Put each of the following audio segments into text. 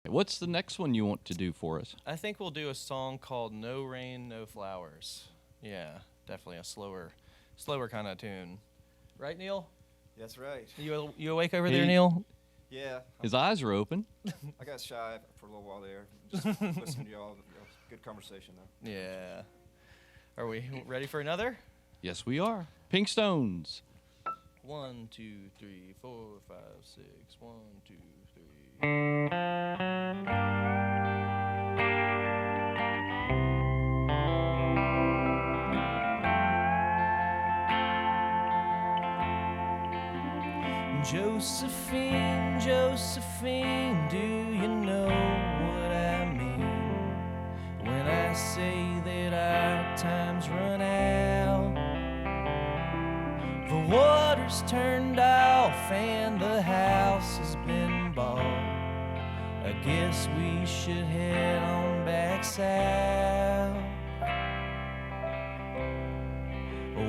What's the next one you want to do for us? I think we'll do a song called "No Rain, No Flowers." Yeah, definitely a slower kind of tune. Right, Neil? That's right. You awake over there, He- Neil? Yeah, His eyes are open. I got shy for a little while there. Just listening to y'all. Good conversation, though. Yeah. Are we ready for another? Yes, we are. Pink Stones. 1, 2, 3, 4, 5, 6. 1, 2, 3. Josephine, Josephine, do you know what I mean when I say that our time's run out? The water's turned off and the house has been bought. I guess we should head on back south,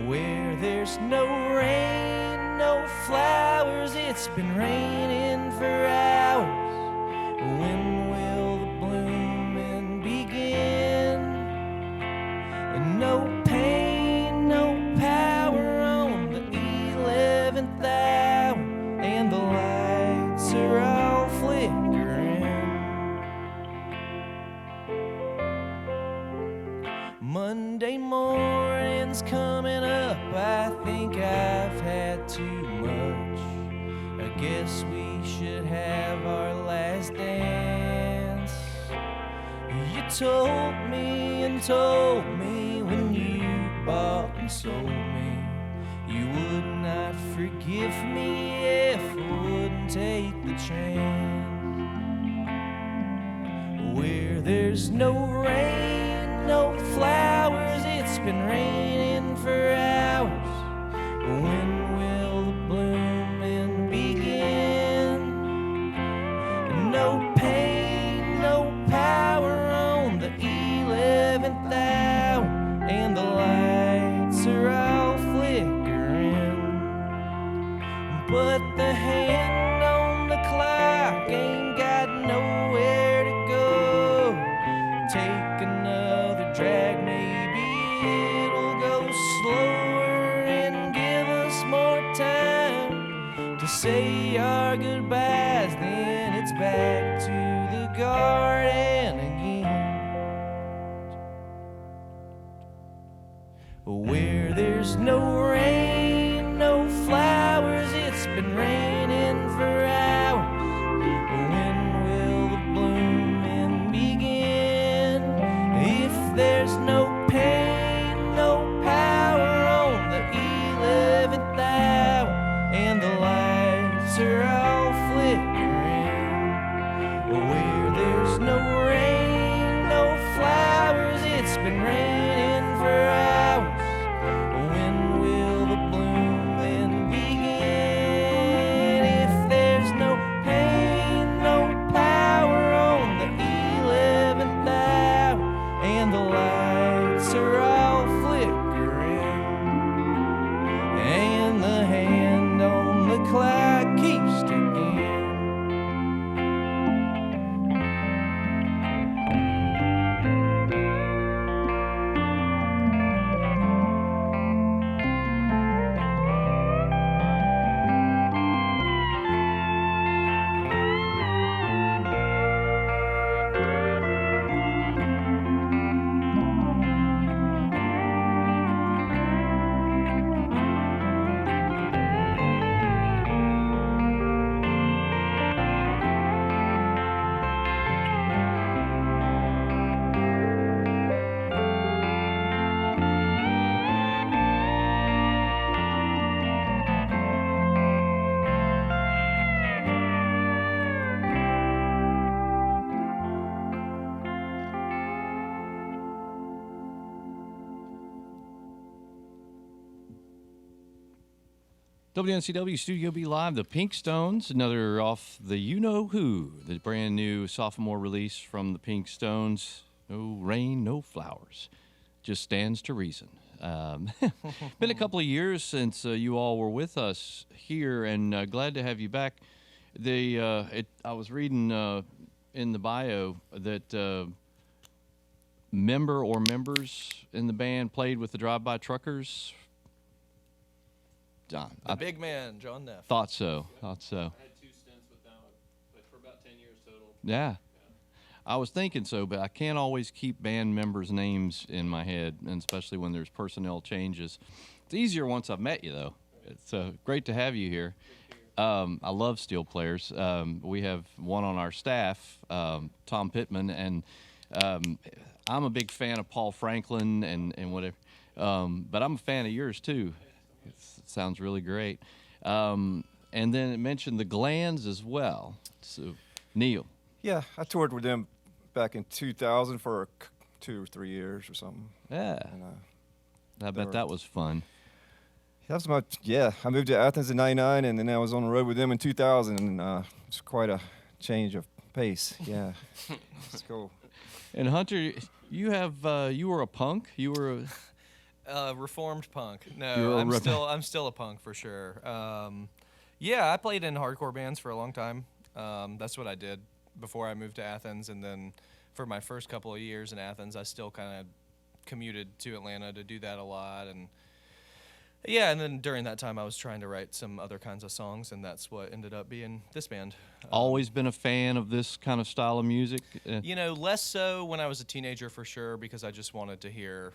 where there's no rain, no flowers. It's been raining for hours. When will the blooming begin? And no pain, no power on the 11th hour, and the lights are all flickering. Monday morning's coming up. I think I've had too much. I guess we should have our last dance. You told me and told me when you bought and sold me, you would not forgive me if I wouldn't take the chance. Where there's no rain, no flowers, it's been raining for hours. When will the blooming begin? No pain, no power on the 11th hour, and the lights are all flickering. But the hand on the clock ain't got nowhere to go. Take another drag, maybe it'll go slower and give us more time to say our goodbyes. Then it's back to the garden again, where there's no rain, no flowers. It's been raining for hours. When will the blooming begin? If there's no pain, no power on the 11th hour, and the lights are all flickering, where there's no rain, no flowers. It's been raining for hours. When will the blooming begin? If there's no pain, no power on the 11th hour, and the lights are all flickering, and the hand on the clock keeps ticking. WNCW Studio B Live, the Pink Stones, another off the You Know Who, the brand new sophomore release from the Pink Stones. No rain, no flowers. Just stands to reason. Been a couple of years since you all were with us here, and glad to have you back. I was reading in the bio that member or members in the band played with the Drive-By Truckers. John, The big man, John Neff. thought so. Thought so. I had 2 stints with them, but for about 10 years total. Yeah. I was thinking so, but I can't always keep band members' names in my head, and especially when there's personnel changes. It's easier once I've met you, though. It's great to have you here. I love steel players. We have one on our staff, Tom Pittman, and I'm a big fan of Paul Franklin and whatever. But I'm a fan of yours, too. It sounds really great. And then it mentioned the Glands as well. So, Neil. Yeah, I toured with them back in 2000 for 2 or 3 years or something. Yeah. And, I bet that was fun. that was I moved to Athens in '99, and then I was on the road with them in 2000, and it's quite a change of pace. Yeah, it's cool. And Hunter, you were a punk. You were Reformed punk. You're No, a I'm still a punk for sure. Yeah, I played in hardcore bands for a long time. That's what I did before I moved to Athens, and then for my first couple of years in Athens, I still kind of commuted to Atlanta to do that a lot, and yeah, and then during that time, I was trying to write some other kinds of songs, and that's what ended up being this band. always been a fan of this kind of style of music. You know, less so when I was a teenager for sure, because I just wanted to hear,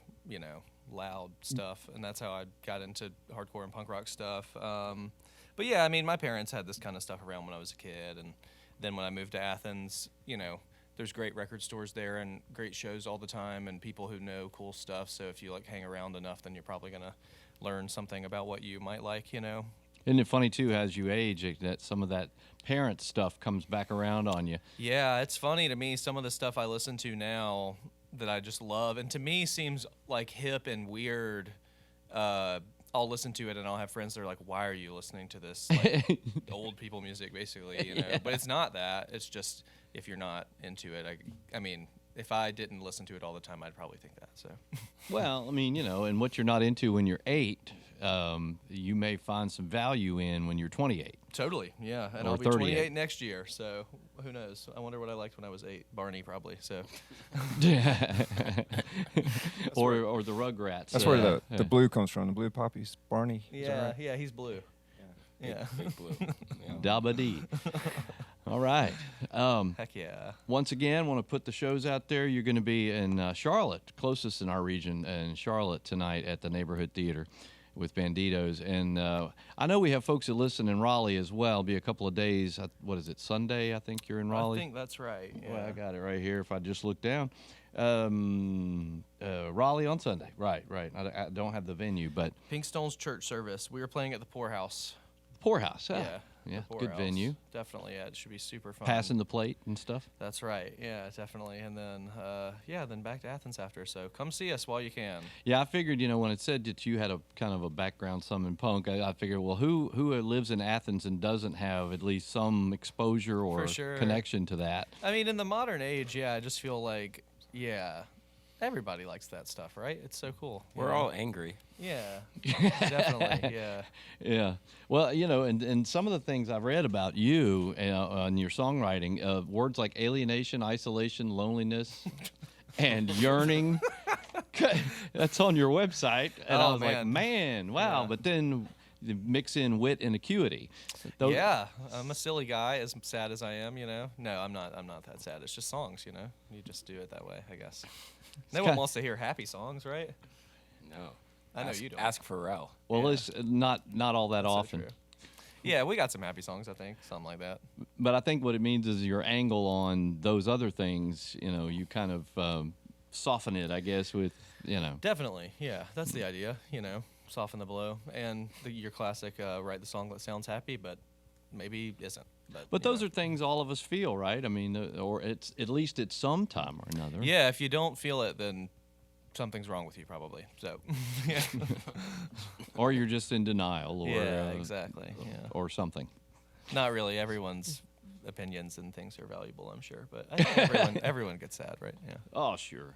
loud stuff, and that's how I got into hardcore and punk rock stuff. But yeah, I mean, my parents had this kind of stuff around when I was a kid, and then when I moved to Athens, there's great record stores there and great shows all the time and people who know cool stuff. So if you hang around enough, then you're probably gonna learn something about what you might like. Isn't it funny too, as you age, that some of that parent stuff comes back around on you? Yeah, it's funny to me, some of the stuff I listen to now that I just love, and to me seems like hip and weird. I'll listen to it and I'll have friends that are like, why are you listening to this old people music, basically, Yeah. But it's not that. It's just, if you're not into it, I mean, if I didn't listen to it all the time, I'd probably think that, so. Well, I mean, and what you're not into when you're 8, you may find some value in when you're 28. Totally, yeah, and Or I'll be 38. 28 next year, so who knows? I wonder what I liked when I was 8. Barney, probably, so. or the Rugrats. That's where the blue comes from. The blue poppies, Barney. Is that right? Yeah, he's blue. Yeah. Big blue. Yeah. Dabba dee. All right. Heck yeah. Once again, want to put the shows out there. You're going to be in Charlotte, closest in our region, in Charlotte tonight at the Neighborhood Theater with Banditos. And I know we have folks that listen in Raleigh as well. It'll be a couple of days. What is it, Sunday, I think you're in Raleigh? I think that's right. Yeah. Well, I got it right here if I just look down. Raleigh on Sunday. Right. I don't have the venue, but Pink Stone's church service. We were playing at the Poorhouse. Poorhouse. Yeah. Yeah, the good Poorhouse. venue. Definitely, yeah. It should be super fun. Passing the plate and stuff. That's right. Yeah, definitely. And then, then back to Athens after. So come see us while you can. Yeah, I figured, when it said that you had a kind of a background some in punk, I figured, well, who lives in Athens and doesn't have at least some exposure or For sure. connection to that? I mean, in the modern age, yeah, I just feel like, everybody likes that stuff, right? It's so cool. We're all angry. Yeah, definitely, yeah. Yeah. Well, and some of the things I've read about you on your songwriting, words like alienation, isolation, loneliness, and yearning, that's on your website. And I was like, man, wow. Yeah. But then you mix in wit and acuity. Yeah, I'm a silly guy, as sad as I am, No, I'm not that sad. It's just songs, You just do it that way, I guess. No one wants to hear happy songs, right? No. I know you don't. Ask Pharrell. Well, Yeah. it's not all that So often. true. Yeah, we got some happy songs, I think, something like that. But I think what it means is your angle on those other things, you kind of soften it, I guess, with, Definitely, yeah, that's the idea, soften the blow. And your classic, write the song that sounds happy, but maybe isn't. But those are things all of us feel, right? I mean, or it's at least at some time or another. Yeah, if you don't feel it, then something's wrong with you, probably. So, yeah. Or you're just in denial, or Yeah, exactly. Yeah. or something. Not really. Everyone's opinions and things are valuable, I'm sure. But I think everyone gets sad, right? Yeah. Oh, sure.